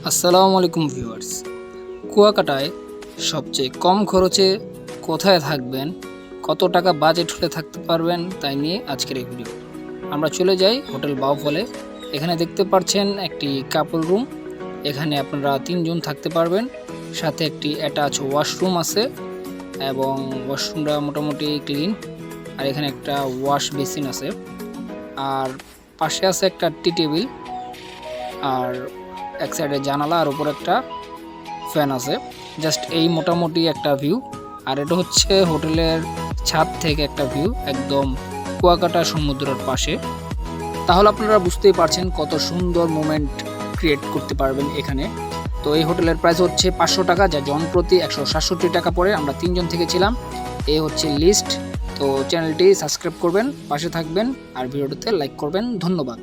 আসসালামু আলাইকুম ভিউয়ার্স। কুয়াকাটায় সবচেয়ে কম খরচে কোথায় থাকবেন, কত টাকা বাজেট হলে থাকতে পারবেন, তাই নিয়ে আজকের এই ভিডিও। আমরা চলে যাই হোটেল বাউফলে। এখানে দেখতে পাচ্ছেন একটি কাপল রুম। এখানে আপনারা 3 জন থাকতে পারবেন, সাথে একটি অ্যাটাচ ওয়াশরুম আছে এবং ওয়াশরুমটা মোটামুটি ক্লিন। আর এখানে একটা ওয়াশ বেসিন আছে, আর পাশে আছে একটা টি টেবিল, আর এক সাইডে জানালা, আর উপর একটা ফ্যান আছে। জাস্ট এই মোটামুটি একটা ভিউ। আর এটা হচ্ছে হোটেলের ছাদ থেকে একটা ভিউ, একদম কুয়াকাটা সমুদ্রের পাশে। তাহলে আপনারা বুঝতেই পারছেন কত সুন্দর মোমেন্ট ক্রিয়েট করতে পারবেন এখানে। তো এই হোটেলের প্রাইস হচ্ছে 500 টাকা, যা জন প্রতি 167 টাকা পড়ে। আমরা 3 জন থেকে ছিলাম। এই হচ্ছে লিস্ট। তো চ্যানেলটি সাবস্ক্রাইব করবেন, পাশে থাকবেন আর ভিডিওটিতে লাইক করবেন। ধন্যবাদ।